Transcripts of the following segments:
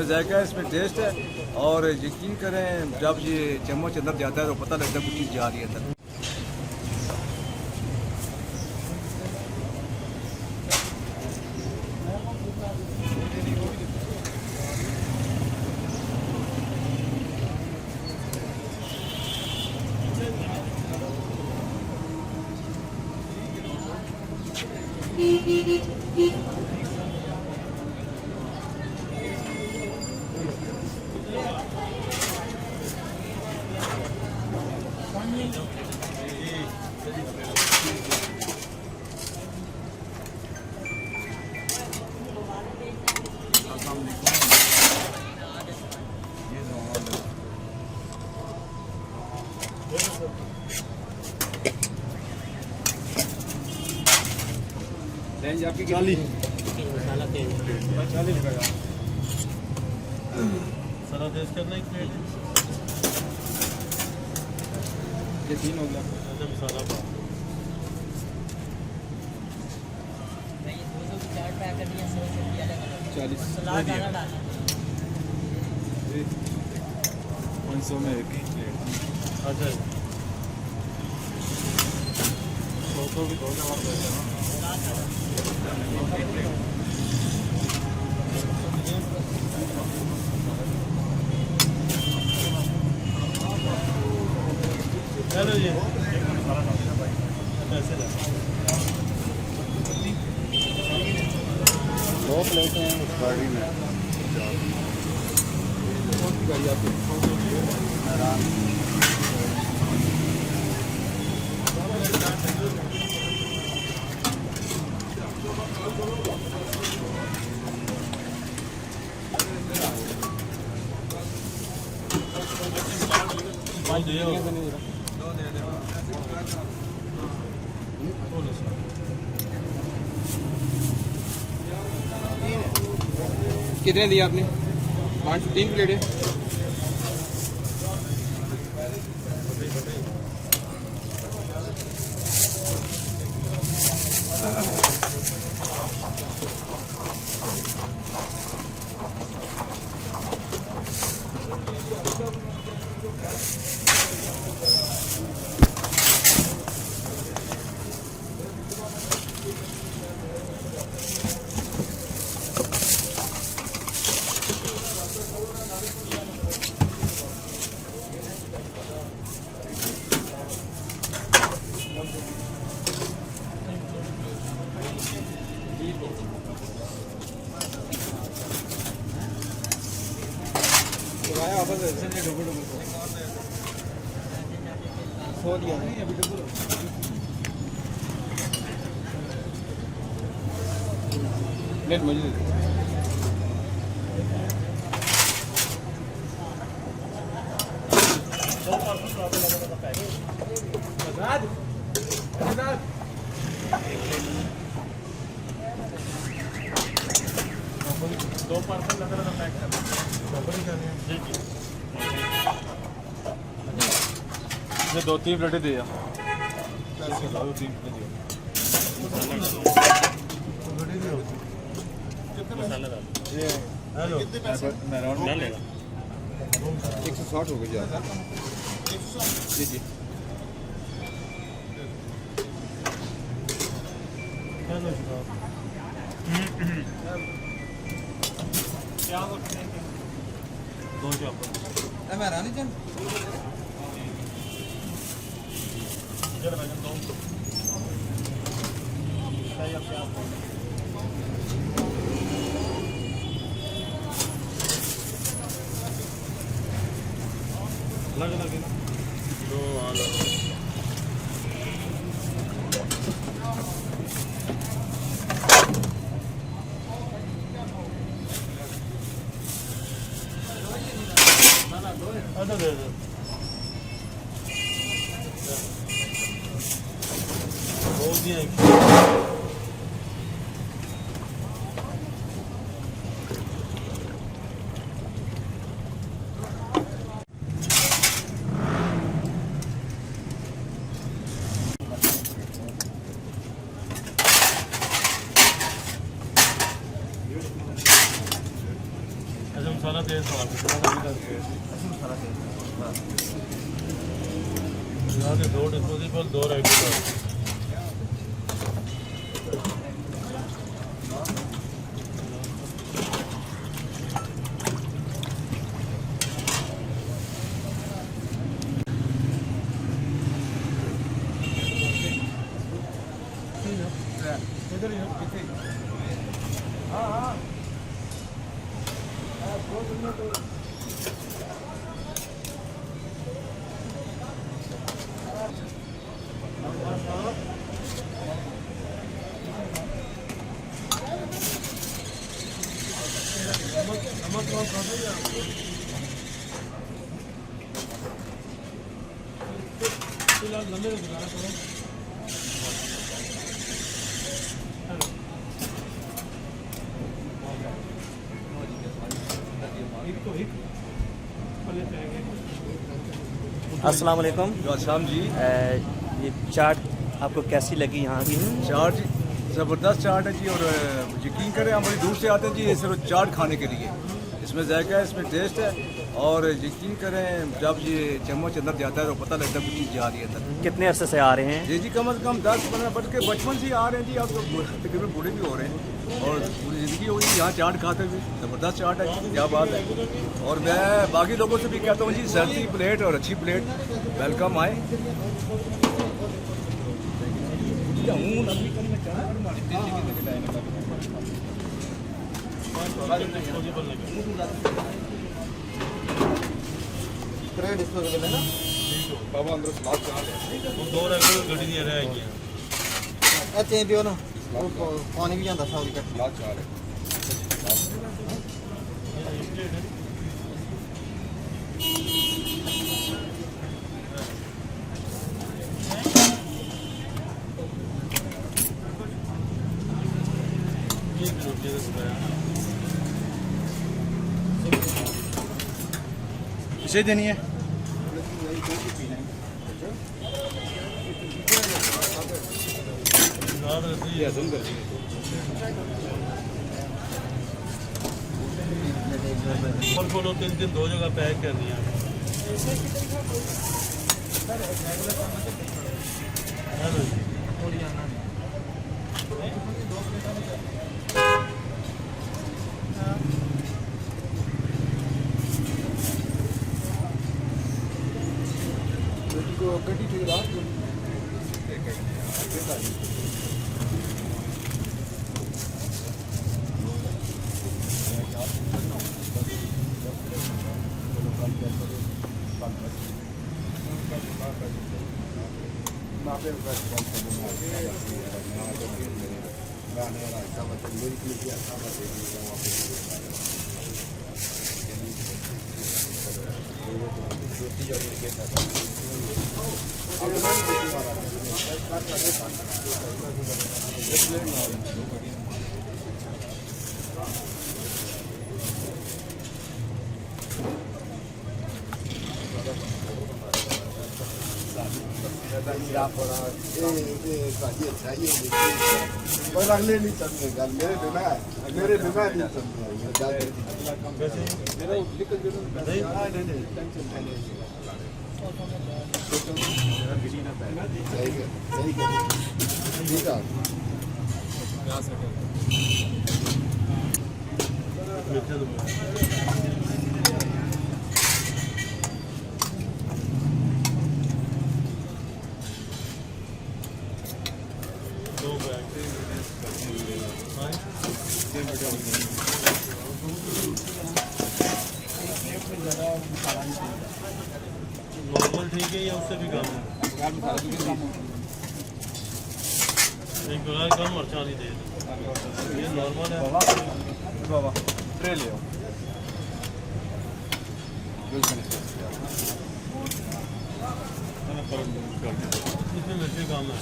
जायका इसमें टेस्ट है और यकीन करें जब ये चम्मच अंदर जाता है तो पता लगता है कुछ चीज़ जा रही है अंदर। रेंज आपकी 40 मसाला तेज 40 रुपये का मसाला तेज करना एक प्लेट ये 3 हो गया। अच्छा मसाला पा नहीं 200 की 4 पैकेट या 100 की अलग अलग 40 सलाद ज़्यादा डालना 500 में एक ही प्लेट। अच्छा 200 भी थोड़ा और देते हैं चलो ये ऐसे दो प्लेटें हैं उस गाड़ी में। कौन सी गाड़ी आपकी? कितने दिए आपने? 3 प्लेटें। सो दिया नहीं अभी तो प्लेट मुझे दो पार्सल लगा लगा पैक करना जी जी ये 2-3 प्लेटें दिया 2-3 प्लेटें मसाला डाल ये हेलो मैं राउंड डाल लेगा 160 हो गया जी जी। हेलो क्या दो चाप मैं रानी जान इधर बैठन दो सही अब क्या लग लगे दो आलू अच्छा दे दो बोल दिया ਮਸਾਲਾ ਤੇਜ਼ ਪਾ ਕੇ ਥੋੜਾ ਕਰਕੇ ਮਸਾਲਾ ਤੇਜ਼ यहाँ के 2 डिस्पोजेबल 2 रेगुलर इधर ही हाँ हाँ अस्सलाम वालेकुम। शाम जी ये चाट आपको कैसी लगी यहाँ की? चाट ज़बरदस्त चाट है जी। और यकीन करें हम बड़ी दूर से आते हैं जी ये सिर्फ चाट खाने के लिए। इसमें जायका है, इसमें टेस्ट है। और यकीन करें जब ये चम्मच अंदर जाता है तो पता लगता है कुछ चीज़ जा रही है अंदर। कितने अरसे से आ रहे हैं? जी जी कम से कम 10-15 वर्ष के बचपन से ही आ रहे हैं जी। अब तो तकरीबन बूढ़े भी हो रहे हैं और पूरी ज़िंदगी हो गई यहाँ चाट खाते हुए। ज़बरदस्त चाट है, क्या बात है। और मैं बाकी लोगों से भी कहता हूँ जी सस्ती प्लेट और अच्छी प्लेट वेलकम आए। डिस्पोजेबल है ना बाबा अंदर सलाद चाट है वो 2 रेगुलर गड्डी दी रह गई ਇੱਥੇ ਪਿਓ ਨਾ ਉਹ ਪਾਣੀ ਵੀ ਜਾਂਦਾ ਸਾਰੀ ਕੱਟ सलाद चाट है इसे देनी है खोलो 3 2 जगह पैक करनी है गड्डी ठीक रात पर अगले नहीं चलने का मेरे बिना नहीं नॉर्मल ठीक है या उससे भी कम है एक बगैर कम मरचा नहीं दे ये नॉर्मल है बाबा ट्रे ले आओ इसमें मिर्ची कम है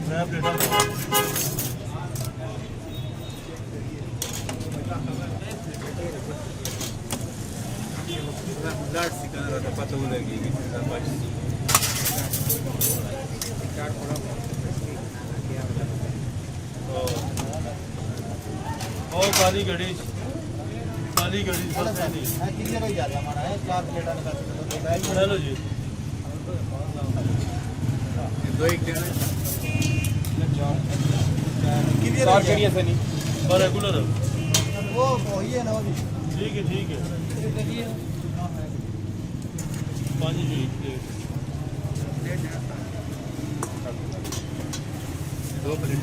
मैं प्लेटा लाट सिकंदर आता पता लगी और काली घड़ी वाली गड्डी फर्स्ट है नहीं क्लियर हो जाता हमारा है 4 प्लेट का हेलो जी दो एक देना क्लियर हो जाता है नहीं पर रेगुलर वो वही है ना वो भी ठीक है पानी जी दो प्लेट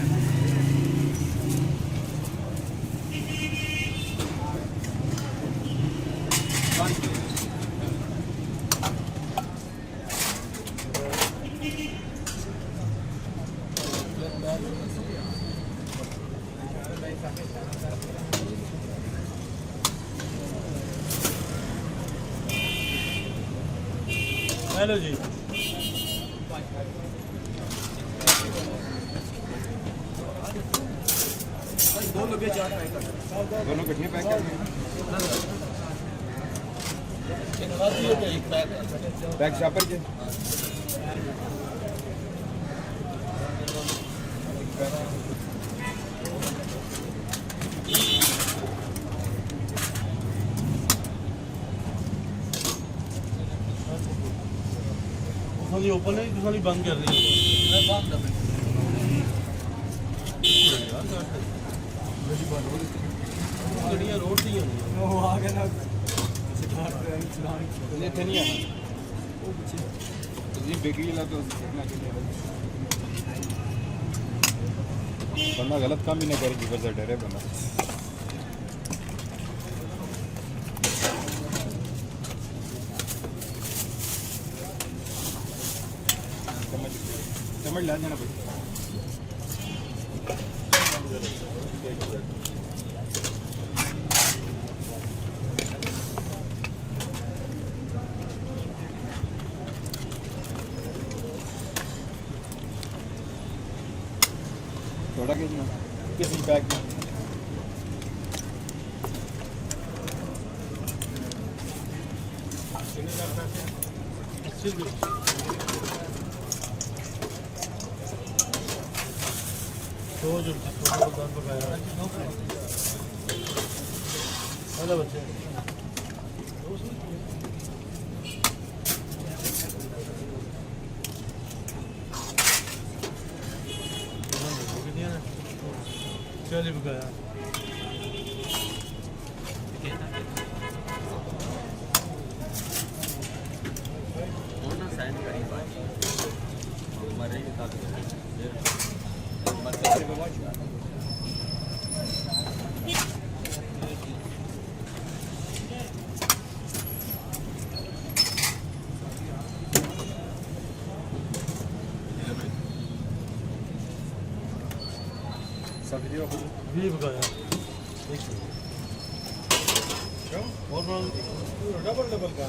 हेलो जी दोनों कठिन पैक कर बैग शापर के दूसरी ओपन है दूसरी बंद कर रही है गड्डियां रोड दी होंगी वो आ गया ना ये थे नहीं है जी बिगड़ी ला तो कितना बंदा गलत काम भी ना करे कि वजह डरे बंदा समझ ला जाना भाई थोड़ा किसी बैग में तो जो दुकान पर गया हेलो बच्चे चलिए गया भी गया और डबल का